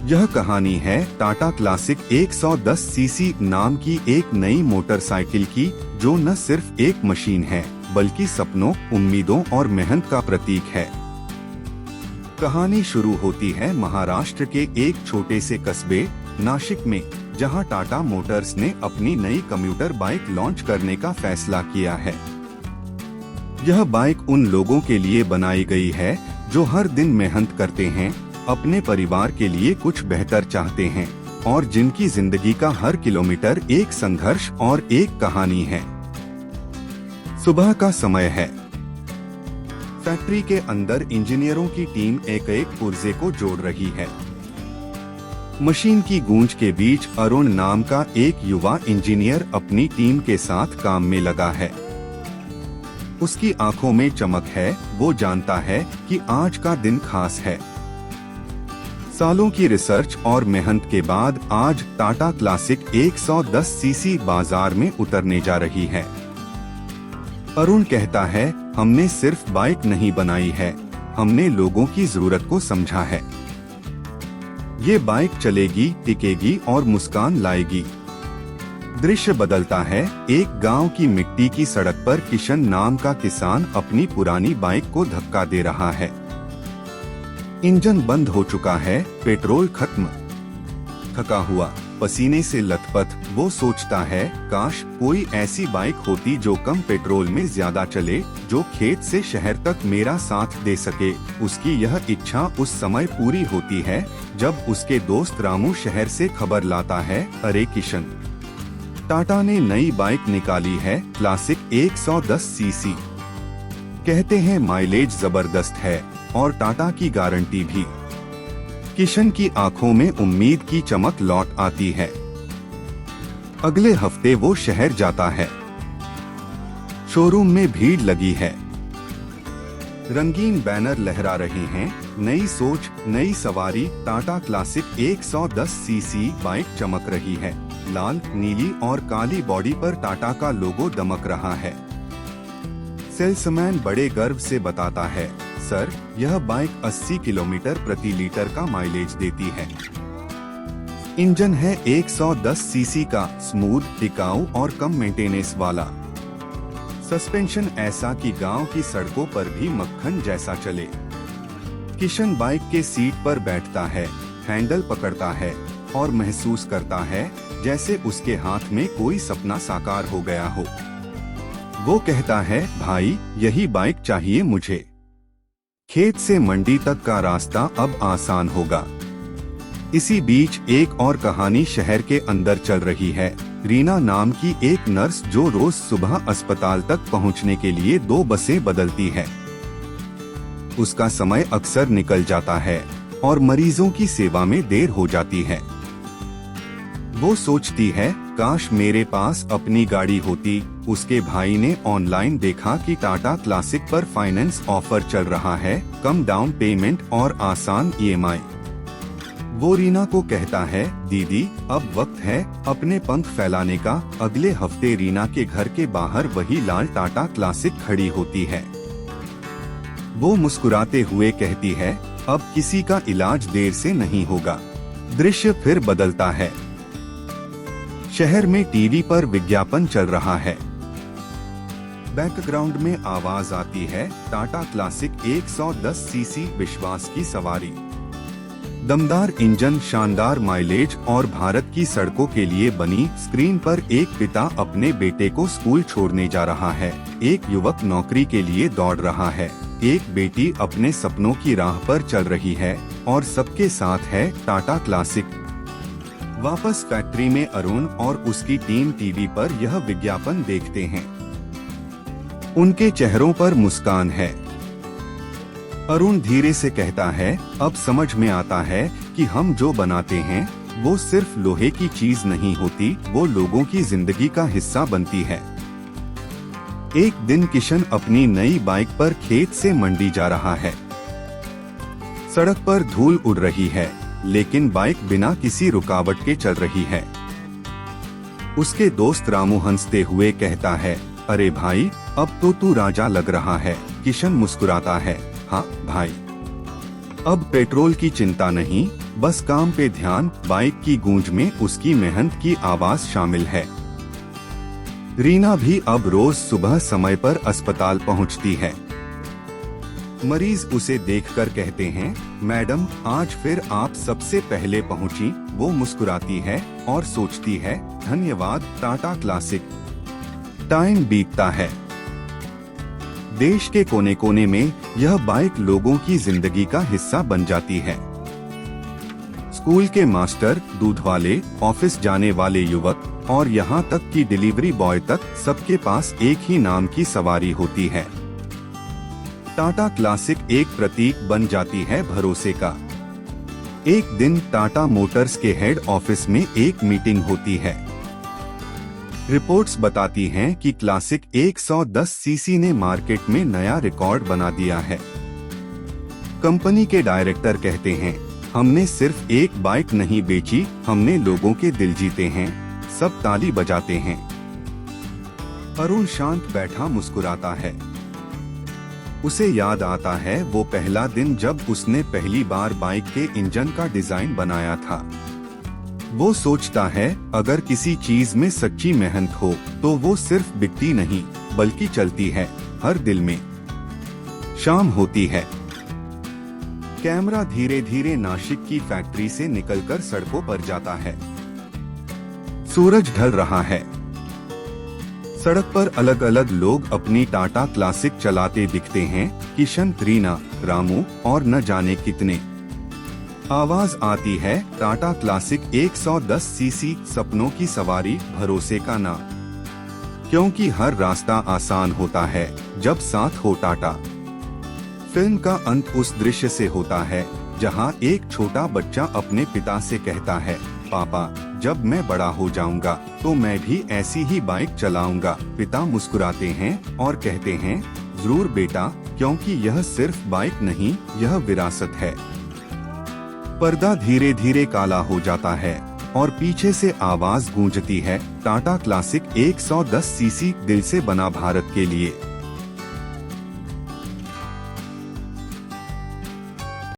यह कहानी है टाटा क्लासिक 110 सीसी नाम की एक नई मोटरसाइकिल की, जो न सिर्फ एक मशीन है बल्कि सपनों, उम्मीदों और मेहनत का प्रतीक है। कहानी शुरू होती है महाराष्ट्र के एक छोटे से कस्बे नासिक में, जहां टाटा मोटर्स ने अपनी नई कम्यूटर बाइक लॉन्च करने का फैसला किया है। यह बाइक उन लोगों के लिए बनाई गई है जो हर दिन मेहनत करते हैं, अपने परिवार के लिए कुछ बेहतर चाहते हैं और जिनकी जिंदगी का हर किलोमीटर एक संघर्ष और एक कहानी है। सुबह का समय है। फैक्ट्री के अंदर इंजीनियरों की टीम एक एक पुर्जे को जोड़ रही है। मशीन की गूंज के बीच अरुण नाम का एक युवा इंजीनियर अपनी टीम के साथ काम में लगा है। उसकी आंखों में चमक है, वो जानता है कि आज का दिन खास है। सालों की रिसर्च और मेहनत के बाद आज टाटा क्लासिक 110 सीसी बाजार में उतरने जा रही है। अरुण कहता है, हमने सिर्फ बाइक नहीं बनाई है, हमने लोगों की जरूरत को समझा है। ये बाइक चलेगी, टिकेगी और मुस्कान लाएगी। दृश्य बदलता है। एक गांव की मिट्टी की सड़क पर किशन नाम का किसान अपनी पुरानी बाइक को धक्का दे रहा है। इंजन बंद हो चुका है, पेट्रोल खत्म। थका हुआ, पसीने से लथपथ, वो सोचता है, काश कोई ऐसी बाइक होती जो कम पेट्रोल में ज्यादा चले, जो खेत से शहर तक मेरा साथ दे सके। उसकी यह इच्छा उस समय पूरी होती है जब उसके दोस्त रामू शहर से खबर लाता है, अरे किशन, टाटा ने नई बाइक निकाली है, क्लासिक 110 सीसी। कहते हैं माइलेज जबरदस्त है और टाटा की गारंटी भी। किशन की आंखों में उम्मीद की चमक लौट आती है। अगले हफ्ते वो शहर जाता है। शोरूम में भीड़ लगी है। रंगीन बैनर लहरा रहे हैं, नई सोच, नई सवारी। टाटा क्लासिक 110 सीसी बाइक चमक रही है। लाल, नीली और काली बॉडी पर टाटा का लोगो दमक रहा है। सेल्समैन बड़े गर्व से बताता है, सर, यह बाइक 80 किलोमीटर प्रति लीटर का माइलेज देती है। इंजन है 110 सीसी का, स्मूथ, टिकाऊ और कम मेंटेनेंस वाला। सस्पेंशन ऐसा कि गांव की सड़कों पर भी मक्खन जैसा चले। किशन बाइक के सीट पर बैठता है, हैंडल पकड़ता है और महसूस करता है जैसे उसके हाथ में कोई सपना साकार हो गया हो। वो कहता है, भाई, यही बाइक चाहिए मुझे। खेत से मंडी तक का रास्ता अब आसान होगा। इसी बीच एक और कहानी शहर के अंदर चल रही है। रीना नाम की एक नर्स जो रोज सुबह अस्पताल तक पहुंचने के लिए 2 बसें बदलती है। उसका समय अक्सर निकल जाता है और मरीजों की सेवा में देर हो जाती है। वो सोचती है, काश मेरे पास अपनी गाड़ी होती। उसके भाई ने ऑनलाइन देखा कि टाटा क्लासिक पर फाइनेंस ऑफर चल रहा है, कम डाउन पेमेंट और आसान EMI। वो रीना को कहता है, दीदी, अब वक्त है अपने पंख फैलाने का। अगले हफ्ते रीना के घर के बाहर वही लाल टाटा क्लासिक खड़ी होती है। वो मुस्कुराते हुए कहती है, अब किसी का इलाज देर से नहीं होगा। दृश्य फिर बदलता है। शहर में टीवी पर विज्ञापन चल रहा है। बैकग्राउंड में आवाज आती है, टाटा क्लासिक 110 सीसी, विश्वास की सवारी। दमदार इंजन, शानदार माइलेज और भारत की सड़कों के लिए बनी। स्क्रीन पर एक पिता अपने बेटे को स्कूल छोड़ने जा रहा है। एक युवक नौकरी के लिए दौड़ रहा है। एक बेटी अपने सपनों की राह पर चल रही है और सबके साथ है टाटा क्लासिक। वापस फैक्ट्री में अरुण और उसकी टीम टीवी पर यह विज्ञापन देखते हैं। उनके चेहरों पर मुस्कान है। अरुण धीरे से कहता है, अब समझ में आता है कि हम जो बनाते हैं वो सिर्फ लोहे की चीज नहीं होती, वो लोगों की जिंदगी का हिस्सा बनती है। एक दिन किशन अपनी नई बाइक पर खेत से मंडी जा रहा है। सड़क पर धूल उड़ रही है, लेकिन बाइक बिना किसी रुकावट के चल रही है। उसके दोस्त रामू हंसते हुए कहता है, अरे भाई, अब तो तू राजा लग रहा है। किशन मुस्कुराता है, हाँ भाई, अब पेट्रोल की चिंता नहीं, बस काम पे ध्यान, बाइक की गूंज में उसकी मेहनत की आवाज शामिल है। रीना भी अब रोज सुबह समय पर अस्पताल पहुंचती है। मरीज उसे देखकर कहते हैं, मैडम आज फिर आप सबसे पहले पहुंची। वो मुस्कुराती है और सोचती है, धन्यवाद टाटा क्लासिक। टाइम बीतता है। देश के कोने कोने में यह बाइक लोगों की जिंदगी का हिस्सा बन जाती है। स्कूल के मास्टर, दूध वाले, ऑफिस जाने वाले युवक और यहाँ तक कि डिलीवरी बॉय तक सबके पास एक ही नाम की सवारी होती है। टाटा क्लासिक एक प्रतीक बन जाती है भरोसे का। एक दिन टाटा मोटर्स के हेड ऑफिस में एक मीटिंग होती है। रिपोर्ट्स बताती हैं कि क्लासिक 110 सीसी ने मार्केट में नया रिकॉर्ड बना दिया है। कंपनी के डायरेक्टर कहते हैं, हमने सिर्फ एक बाइक नहीं बेची, हमने लोगों के दिल जीते हैं। सब ताली बजाते हैं। अरुण शांत बैठा मुस्कुराता है। उसे याद आता है वो पहला दिन जब उसने पहली बार बाइक के इंजन का डिजाइन बनाया था। वो सोचता है, अगर किसी चीज में सच्ची मेहनत हो तो वो सिर्फ बिकती नहीं बल्कि चलती है हर दिल में। शाम होती है। कैमरा धीरे धीरे नासिक की फैक्ट्री से निकलकर सड़कों पर जाता है। सूरज ढल रहा है। सड़क पर अलग अलग लोग अपनी टाटा क्लासिक चलाते दिखते हैं। किशन, रीना, रामू और न जाने कितने। आवाज आती है, टाटा क्लासिक 110 सीसी, सपनों की सवारी, भरोसे का नाम। क्योंकि हर रास्ता आसान होता है जब साथ हो टाटा। फिल्म का अंत उस दृश्य से होता है जहां एक छोटा बच्चा अपने पिता से कहता है, पापा जब मैं बड़ा हो जाऊंगा तो मैं भी ऐसी ही बाइक चलाऊंगा। पिता मुस्कुराते हैं और कहते हैं, जरूर बेटा, क्योंकि यह सिर्फ बाइक नहीं, यह विरासत है। पर्दा धीरे धीरे काला हो जाता है और पीछे से आवाज गूंजती है, टाटा क्लासिक 110 सीसी, दिल से बना भारत के लिए।